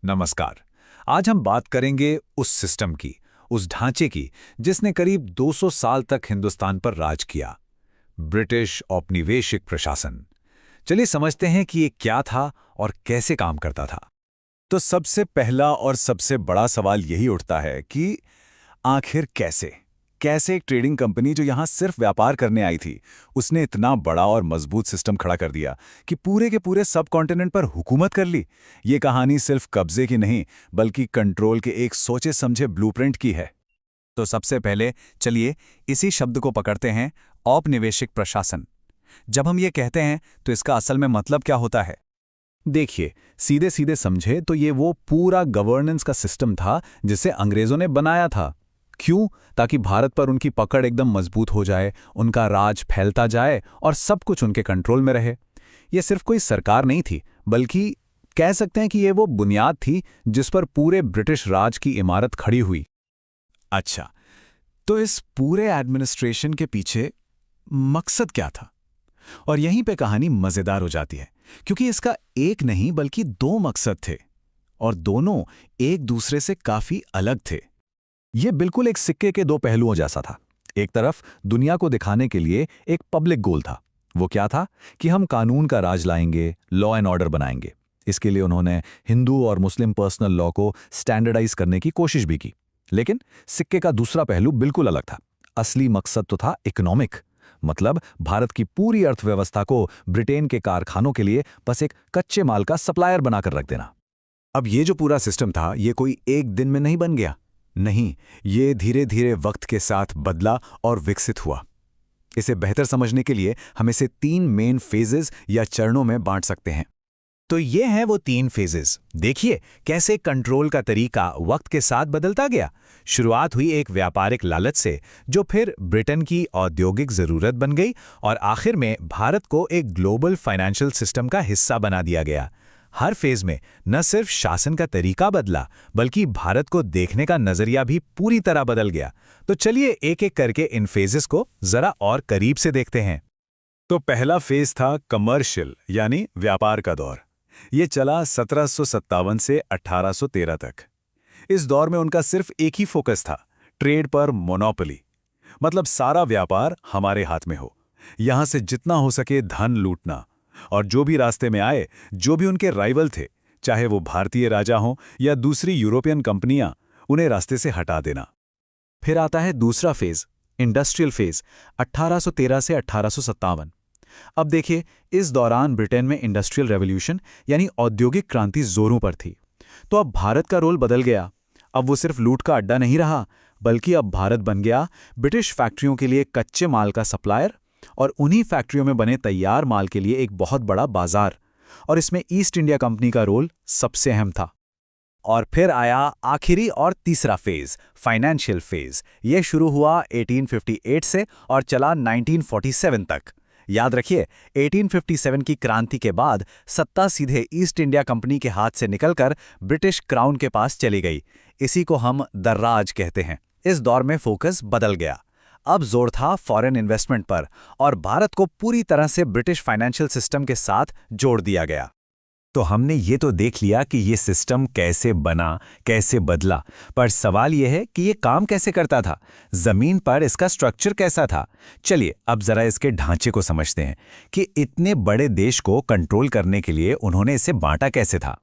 नमस्कार। आज हम बात करेंगे उस सिस्टम की, उस ढांचे की जिसने करीब 200 साल तक हिंदुस्तान पर राज किया। ब्रिटिश औपनिवेशिक प्रशासन। चलिए समझते हैं कि ये क्या था और कैसे काम करता था। तो सबसे पहला और सबसे बड़ा सवाल यही उठता है कि आखिर कैसे कैसे एक ट्रेडिंग कंपनी जो यहां सिर्फ व्यापार करने आई थी, उसने इतना बड़ा और मजबूत सिस्टम खड़ा कर दिया कि पूरे के पूरे सब कॉन्टिनेंट पर हुकूमत कर ली। ये कहानी सिर्फ कब्जे की नहीं, बल्कि कंट्रोल के एक सोचे समझे ब्लूप्रिंट की है। तो सबसे पहले चलिए इसी शब्द को पकड़ते हैं, औपनिवेशिक प्रशासन। जब हम ये कहते हैं तो इसका असल में मतलब क्या होता है? देखिए, सीधे सीधे समझे तो ये वो पूरा गवर्नेंस का सिस्टम था जिसे अंग्रेजों ने बनाया था। क्यों? ताकि भारत पर उनकी पकड़ एकदम मजबूत हो जाए, उनका राज फैलता जाए और सब कुछ उनके कंट्रोल में रहे। ये सिर्फ कोई सरकार नहीं थी, बल्कि कह सकते हैं कि ये वो बुनियाद थी जिस पर पूरे ब्रिटिश राज की इमारत खड़ी हुई। अच्छा, तो इस पूरे एडमिनिस्ट्रेशन के पीछे मकसद क्या था? और यहीं पे कहानी मजेदार हो जाती है, क्योंकि इसका एक नहीं बल्कि दो मकसद थे, और दोनों एक दूसरे से काफी अलग थे। ये बिल्कुल एक सिक्के के दो पहलुओं जैसा था। एक तरफ दुनिया को दिखाने के लिए एक पब्लिक गोल था। वो क्या था? कि हम कानून का राज लाएंगे, लॉ एंड ऑर्डर बनाएंगे। इसके लिए उन्होंने हिंदू और मुस्लिम पर्सनल लॉ को स्टैंडर्डाइज करने की कोशिश भी की। लेकिन सिक्के का दूसरा पहलू बिल्कुल अलग था। असली मकसद तो था इकोनॉमिक, मतलब भारत की पूरी अर्थव्यवस्था को ब्रिटेन के कारखानों के लिए बस एक कच्चे माल का सप्लायर बनाकर रख देना। अब ये जो पूरा सिस्टम था, ये कोई एक दिन में नहीं बन गया। नहीं, ये धीरे धीरे वक्त के साथ बदला और विकसित हुआ। इसे बेहतर समझने के लिए हम इसे तीन मेन फेजेस या चरणों में बांट सकते हैं। तो ये हैं वो तीन फेजेस। देखिए कैसे कंट्रोल का तरीका वक्त के साथ बदलता गया। शुरुआत हुई एक व्यापारिक लालच से, जो फिर ब्रिटेन की औद्योगिक जरूरत बन गई, और आखिर में भारत को एक ग्लोबल फाइनेंशियल सिस्टम का हिस्सा बना दिया गया। हर फेज में न सिर्फ शासन का तरीका बदला, बल्कि भारत को देखने का नजरिया भी पूरी तरह बदल गया। तो चलिए एक एक करके इन फेजेस को जरा और करीब से देखते हैं। तो पहला फेज था कमर्शियल, यानी व्यापार का दौर। ये चला 1757 से 1813 तक। इस दौर में उनका सिर्फ एक ही फोकस था, ट्रेड पर मोनोपोली। मतलब सारा व्यापार हमारे हाथ में हो, यहां से जितना हो सके धन लूटना, और जो भी रास्ते में आए, जो भी उनके राइवल थे, चाहे वो भारतीय राजा हों या दूसरी यूरोपियन कंपनियां, उन्हें रास्ते से हटा देना। फिर आता है दूसरा फेज, इंडस्ट्रियल फेज, 1813 से 1857। अब देखिए, इस दौरान ब्रिटेन में इंडस्ट्रियल रेवोल्यूशन यानी औद्योगिक क्रांति जोरों पर थी। तो अब भारत का रोल बदल गया। अब वो सिर्फ लूट का अड्डा नहीं रहा, बल्कि अब भारत बन गया ब्रिटिश फैक्ट्रियों के लिए कच्चे माल का सप्लायर, और उन्हीं फैक्ट्रियों में बने तैयार माल के लिए एक बहुत बड़ा बाजार। और इसमें ईस्ट इंडिया कंपनी का रोल सबसे अहम था। और फिर आया आखिरी और तीसरा फेज, फाइनेंशियल फेज। यह शुरू हुआ 1858 से और चला 1947 तक। याद रखिए, 1857 की क्रांति के बाद सत्ता सीधे ईस्ट इंडिया कंपनी के हाथ से निकलकर ब्रिटिश क्राउन के पास चली गई। इसी को हम दर्राज कहते हैं। इस दौर में फोकस बदल गया। अब जोर था फॉरेन इन्वेस्टमेंट पर, और भारत को पूरी तरह से ब्रिटिश फाइनेंशियल सिस्टम के साथ जोड़ दिया गया। तो हमने ये तो देख लिया कि ये सिस्टम कैसे बना, कैसे बदला, पर सवाल ये है कि ये काम कैसे करता था, जमीन पर इसका स्ट्रक्चर कैसा था। चलिए अब जरा इसके ढांचे को समझते हैं कि इतने बड़े देश को कंट्रोल करने के लिए उन्होंने इसे बांटा कैसे था।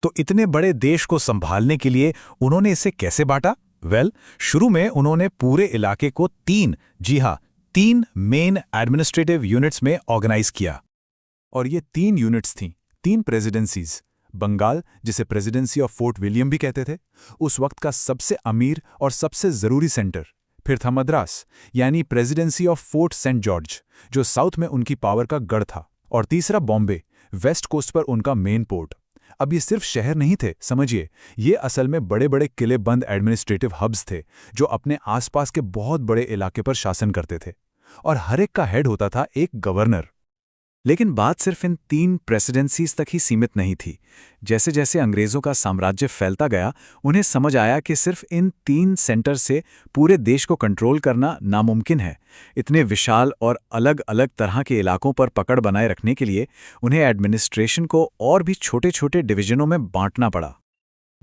तो इतने बड़े देश को संभालने के लिए उन्होंने इसे कैसे बांटा? शुरू में उन्होंने पूरे इलाके को तीन मेन एडमिनिस्ट्रेटिव यूनिट्स में ऑर्गेनाइज किया। और ये तीन यूनिट्स थीं, तीन प्रेसिडेंसीज। बंगाल, जिसे प्रेसिडेंसी ऑफ फोर्ट विलियम भी कहते थे, उस वक्त का सबसे अमीर और सबसे जरूरी सेंटर। फिर था मद्रास, यानी presidency of Fort Saint George, जो साउथ में उनकी पावर का गढ़ था। और तीसरा बॉम्बे, वेस्ट कोस्ट पर उनका मेन पोर्ट। अब ये सिर्फ शहर नहीं थे, समझिए, ये असल में बड़े बड़े किलेबंद एडमिनिस्ट्रेटिव हब्स थे, जो अपने आसपास के बहुत बड़े इलाके पर शासन करते थे। और हर एक का हेड होता था एक गवर्नर। लेकिन बात सिर्फ इन तीन प्रेसिडेंसीज तक ही सीमित नहीं थी। जैसे जैसे अंग्रेजों का साम्राज्य फैलता गया, उन्हें समझ आया कि सिर्फ इन तीन सेंटर से पूरे देश को कंट्रोल करना नामुमकिन है। इतने विशाल और अलग अलग तरह के इलाकों पर पकड़ बनाए रखने के लिए उन्हें एडमिनिस्ट्रेशन को और भी छोटे छोटे डिवीजनों में बांटना पड़ा।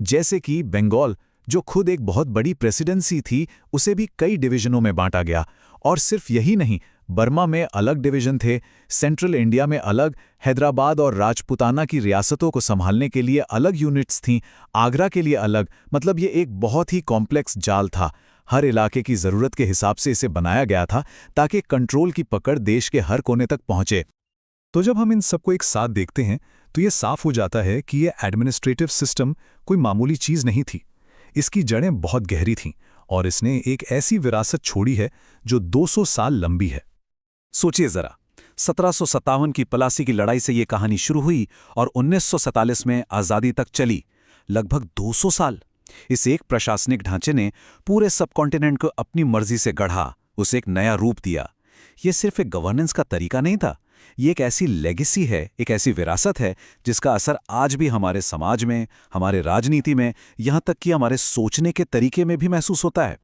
जैसे कि बंगाल, जो खुद एक बहुत बड़ी प्रेसिडेंसी थी, उसे भी कई डिवीजनों में बांटा गया। और सिर्फ यही नहीं, बर्मा में अलग डिवीजन थे, सेंट्रल इंडिया में अलग, हैदराबाद और राजपूताना की रियासतों को संभालने के लिए अलग यूनिट्स थीं, आगरा के लिए अलग। मतलब ये एक बहुत ही कॉम्प्लेक्स जाल था। हर इलाके की ज़रूरत के हिसाब से इसे बनाया गया था ताकि कंट्रोल की पकड़ देश के हर कोने तक पहुंचे। तो जब हम इन सबको एक साथ देखते हैं तो ये साफ हो जाता है कि ये एडमिनिस्ट्रेटिव सिस्टम कोई मामूली चीज़ नहीं थी। इसकी जड़ें बहुत गहरी थीं और इसने एक ऐसी विरासत छोड़ी है जो 200 साल लंबी है। सोचिए जरा, 1757 की प्लासी की लड़ाई से ये कहानी शुरू हुई और 1947 में आज़ादी तक चली, लगभग 200 साल। इस एक प्रशासनिक ढांचे ने पूरे सबकॉन्टिनेंट को अपनी मर्जी से गढ़ा, उसे एक नया रूप दिया। ये सिर्फ एक गवर्नेंस का तरीका नहीं था, ये एक ऐसी लेगेसी है, एक ऐसी विरासत है जिसका असर आज भी हमारे समाज में, हमारे राजनीति में, यहाँ तक कि हमारे सोचने के तरीके में भी महसूस होता है।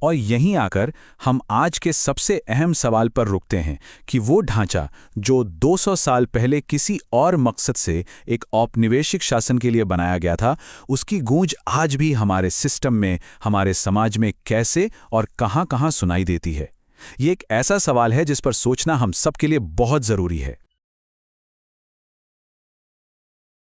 और यहीं आकर हम आज के सबसे अहम सवाल पर रुकते हैं कि वो ढांचा जो 200 साल पहले किसी और मकसद से एक औपनिवेशिक शासन के लिए बनाया गया था, उसकी गूंज आज भी हमारे सिस्टम में, हमारे समाज में कैसे और कहां-कहां सुनाई देती है। ये एक ऐसा सवाल है जिस पर सोचना हम सबके लिए बहुत ज़रूरी है।